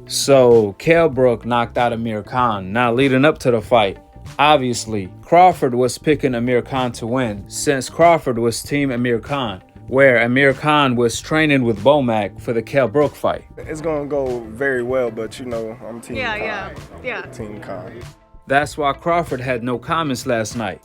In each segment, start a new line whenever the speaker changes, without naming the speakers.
So Kell Brook knocked out Amir Khan. Now leading up to the fight, obviously Crawford was picking Amir Khan to win since Crawford was team Amir Khan, where Amir Khan was training with Bomac for the Kell Brook fight.
It's gonna go very well, but I'm team Khan.
Yeah.
Team Khan.
That's why Crawford had no comments last night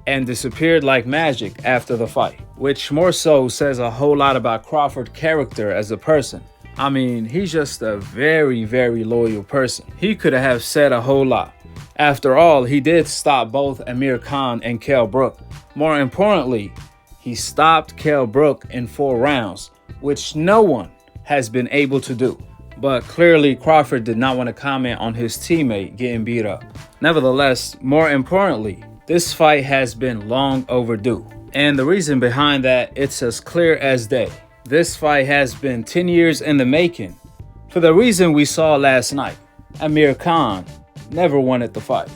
and disappeared like magic after the fight, which more so says a whole lot about Crawford's character as a person. I mean, he's just a very, very loyal person. He could have said a whole lot. After all, he did stop both Amir Khan and Kell Brook. More importantly, he stopped Kell Brook in 4 rounds, which no one has been able to do. But clearly, Crawford did not want to comment on his teammate getting beat up. Nevertheless, more importantly, this fight has been long overdue. And the reason behind that, it's as clear as day. This fight has been 10 years in the making. For the reason we saw last night, Amir Khan never wanted the fight.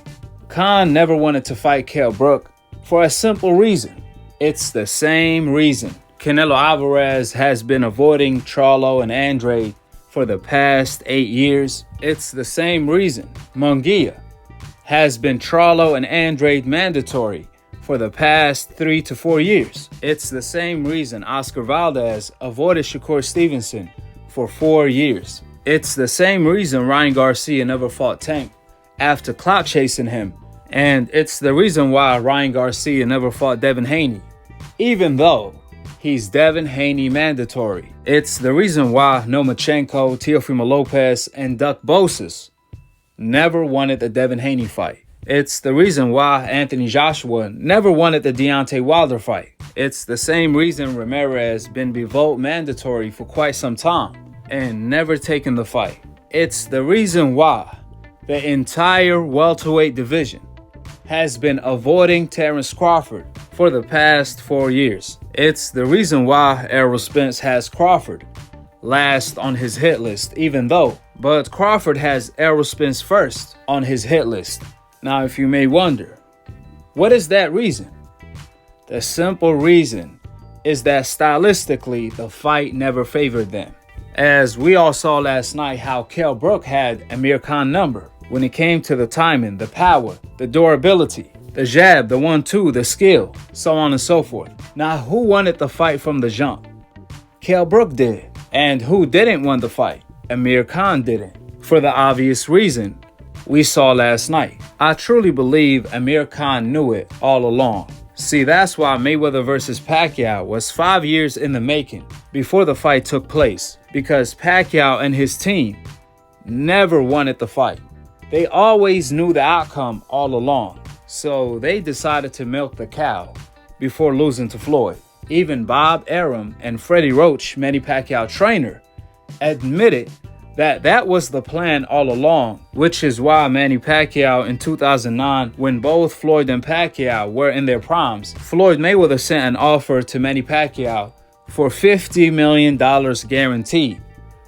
Khan never wanted to fight Kell Brook for a simple reason. It's the same reason Canelo Alvarez has been avoiding Charlo and Andrade for the past 8 years. It's the same reason Munguia has been Charlo and Andrade mandatory for the past 3 to 4 years. It's the same reason Oscar Valdez avoided Shakur Stevenson for 4 years. It's the same reason Ryan Garcia never fought Tank after clout chasing him. And it's the reason why Ryan Garcia never fought Devin Haney, even though he's Devin Haney mandatory. It's the reason why Lomachenko, Teofimo Lopez, and Duck Boses never wanted the Devin Haney fight. It's the reason why Anthony Joshua never wanted the Deontay Wilder fight. It's the same reason Ramirez been Bivol mandatory for quite some time and never taken the fight. It's the reason why the entire welterweight division has been avoiding Terence Crawford for the past 4 years. It's the reason why Errol Spence has Crawford last on his hit list, but Crawford has Errol Spence first on his hit list. Now, if you may wonder, what is that reason? The simple reason is that stylistically, the fight never favored them. As we all saw last night how Kell Brook had Amir Khan number when it came to the timing, the power, the durability, the jab, the 1-2, the skill, so on and so forth. Now, who wanted the fight from the jump? Kell Brook did. And who didn't want the fight? Amir Khan didn't. For the obvious reason we saw last night. I truly believe Amir Khan knew it all along. See, that's why Mayweather versus Pacquiao was 5 years in the making before the fight took place, because Pacquiao and his team never wanted the fight. They always knew the outcome all along, so they decided to milk the cow before losing to Floyd. Even Bob Arum and Freddie Roach, Manny Pacquiao trainer, admitted that that was the plan all along, which is why Manny Pacquiao in 2009, when both Floyd and Pacquiao were in their primes, Floyd Mayweather sent an offer to Manny Pacquiao for $50 million guaranteed,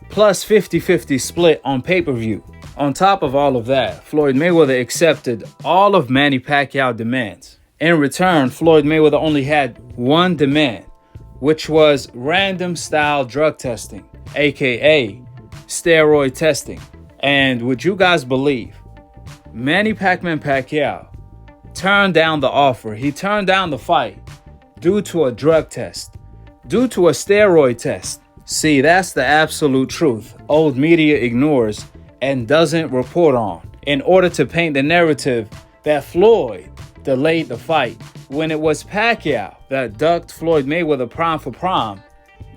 plus 50-50 split on pay-per-view. On top of all of that, Floyd Mayweather accepted all of Manny Pacquiao's demands. In return, Floyd Mayweather only had one demand, which was random style drug testing, aka steroid testing. And would you guys believe, Manny Pacquiao turned down the offer. He turned down the fight due to a drug test, due to a steroid test. See, that's the absolute truth old media ignores and doesn't report on in order to paint the narrative that Floyd delayed the fight when it was Pacquiao that ducked Floyd Mayweather prime for prime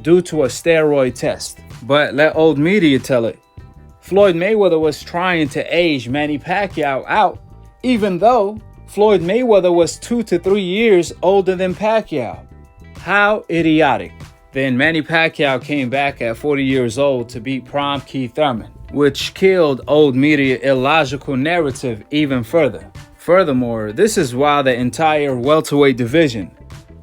due to a steroid test. But let old media tell it. Floyd Mayweather was trying to age Manny Pacquiao out, even though Floyd Mayweather was 2 to 3 years older than Pacquiao. How idiotic. Then Manny Pacquiao came back at 40 years old to beat prime Keith Thurman, which killed old media illogical narrative even further. Furthermore, this is why the entire welterweight division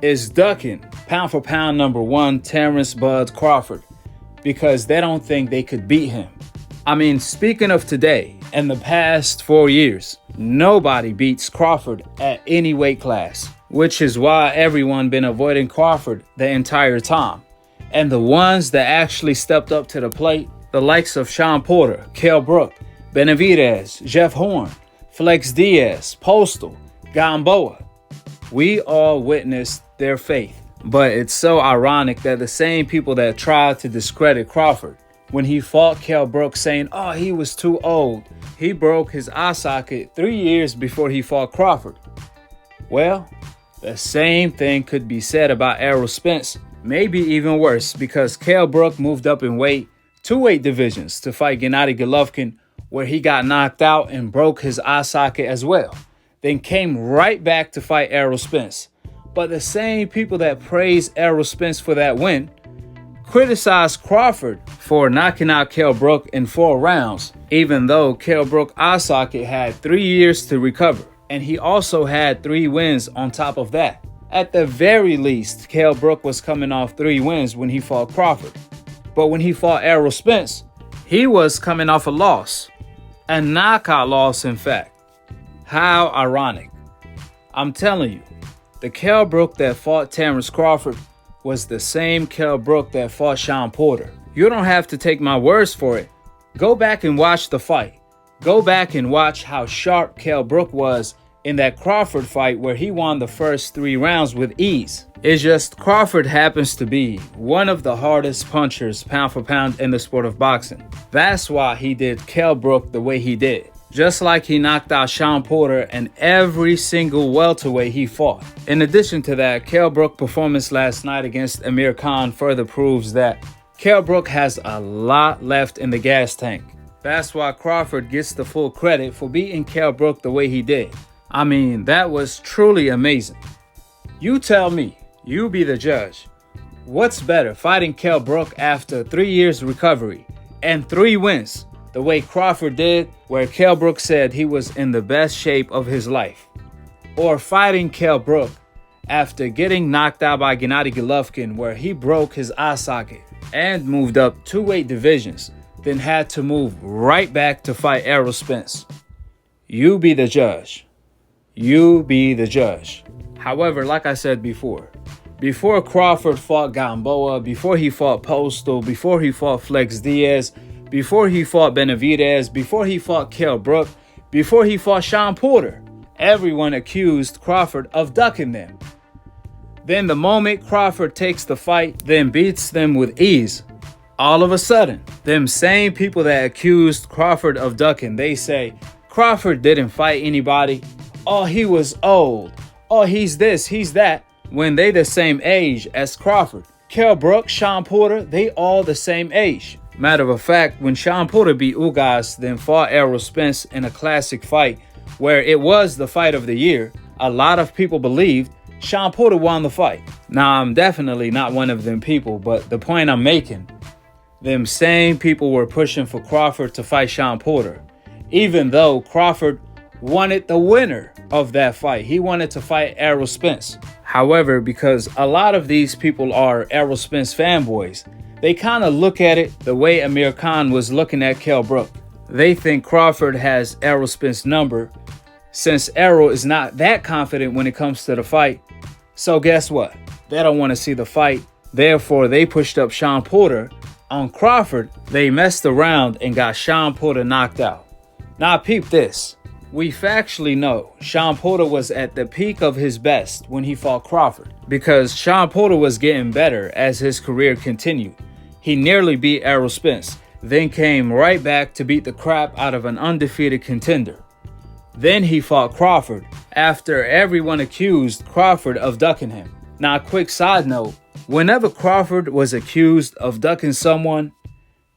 is ducking pound for pound number 1 Terence Bud Crawford, because they don't think they could beat him. I mean, speaking of today, in the past 4 years, nobody beats Crawford at any weight class, which is why everyone been avoiding Crawford the entire time. And the ones that actually stepped up to the plate The likes of Sean Porter, Kell Brook, Benavidez, Jeff Horn, Flex Diaz, Postal, Gamboa. We all witnessed their faith. But it's so ironic that the same people that tried to discredit Crawford when he fought Kell Brook, saying, oh, he was too old. He broke his eye socket 3 years before he fought Crawford. Well, the same thing could be said about Errol Spence, maybe even worse, because Kell Brook moved up in weight, 2 weight divisions, to fight Gennady Golovkin, where he got knocked out and broke his eye socket as well. Then came right back to fight Errol Spence. But the same people that praised Errol Spence for that win criticized Crawford for knocking out Kell Brook in 4 rounds, even though Kell Brook's eye socket had 3 years to recover. And he also had 3 wins on top of that. At the very least, Kell Brook was coming off 3 wins when he fought Crawford. But when he fought Errol Spence, he was coming off a loss. A knockout loss, in fact. How ironic. I'm telling you, the Kell Brook that fought Terence Crawford was the same Kell Brook that fought Sean Porter. You don't have to take my words for it. Go back and watch the fight. Go back and watch how sharp Kell Brook was in that Crawford fight where he won the first 3 rounds with ease. It's just Crawford happens to be one of the hardest punchers pound for pound in the sport of boxing. That's why he did Kell Brook the way he did. Just like he knocked out Sean Porter and every single welterweight he fought. In addition to that, Kell Brook's performance last night against Amir Khan further proves that Kell Brook has a lot left in the gas tank. That's why Crawford gets the full credit for beating Kell Brook the way he did. I mean, that was truly amazing. You tell me, you be the judge. What's better, fighting Kell Brook after 3 years recovery and 3 wins, the way Crawford did, where Kell Brook said he was in the best shape of his life, or fighting Kell Brook after getting knocked out by Gennady Golovkin, where he broke his eye socket and moved up 2 weight divisions, then had to move right back to fight Errol Spence? You be the judge. You be the judge. However, like I said before Crawford fought Gamboa, before he fought Postal, before he fought Flex Diaz, before he fought Benavidez, before he fought Kell Brook, before he fought Sean Porter, everyone accused Crawford of ducking them. Then the moment Crawford takes the fight, then beats them with ease, all of a sudden, them same people that accused Crawford of ducking, they say, Crawford didn't fight anybody. Oh, he was old. Oh, he's this, he's that. When they the same age as Crawford. Kell Brook, Sean Porter, they all the same age. Matter of fact, when Sean Porter beat Ugas, then fought Errol Spence in a classic fight where it was the fight of the year, a lot of people believed Sean Porter won the fight. Now, I'm definitely not one of them people, but the point I'm making, them same people were pushing for Crawford to fight Sean Porter, even though Crawford wanted the winner of that fight. He wanted to fight Errol Spence. However, because a lot of these people are Errol Spence fanboys, they kind of look at it the way Amir Khan was looking at Kell Brook. They think Crawford has Errol Spence's number, since Errol is not that confident when it comes to the fight. So guess what? They don't want to see the fight. Therefore, they pushed up Sean Porter. On Crawford, they messed around and got Sean Porter knocked out. Now peep this. We factually know Sean Porter was at the peak of his best when he fought Crawford, because Sean Porter was getting better as his career continued. He nearly beat Errol Spence, then came right back to beat the crap out of an undefeated contender. Then he fought Crawford after everyone accused Crawford of ducking him. Now, a quick side note, whenever Crawford was accused of ducking someone,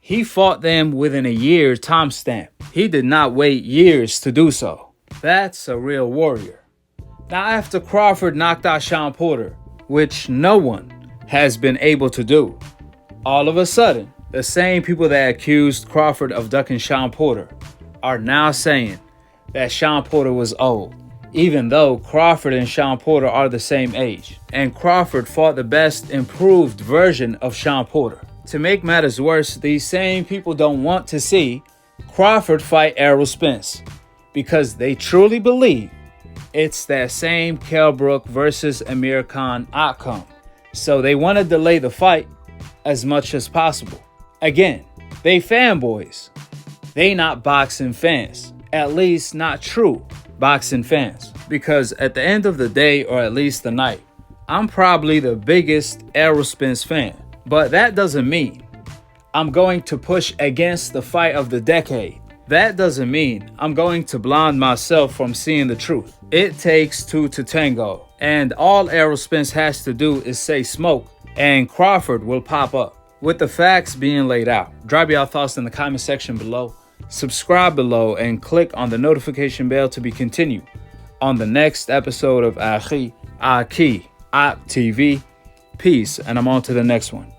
he fought them within a year timestamp. He did not wait years to do so. That's a real warrior. Now, after Crawford knocked out Sean Porter, which no one has been able to do, all of a sudden, the same people that accused Crawford of ducking Sean Porter are now saying that Sean Porter was old, even though Crawford and Sean Porter are the same age. And Crawford fought the best improved version of Sean Porter. To make matters worse, these same people don't want to see Crawford fight Errol Spence because they truly believe it's that same Kell Brook versus Amir Khan outcome. So they want to delay the fight as much as possible. Again, They fanboys. They not boxing fans. At least not true boxing fans. Because at the end of the day, or at least the night, I'm probably the biggest Errol Spence fan. But that doesn't mean I'm going to push against the fight of the decade. That doesn't mean I'm going to blind myself from seeing the truth. It takes two to tango. And all Errol Spence has to do is say smoke, and Crawford will pop up. With the facts being laid out, drop your thoughts in the comment section below. Subscribe below and click on the notification bell to be continued on the next episode of Akhi, TV. Peace, and I'm on to the next one.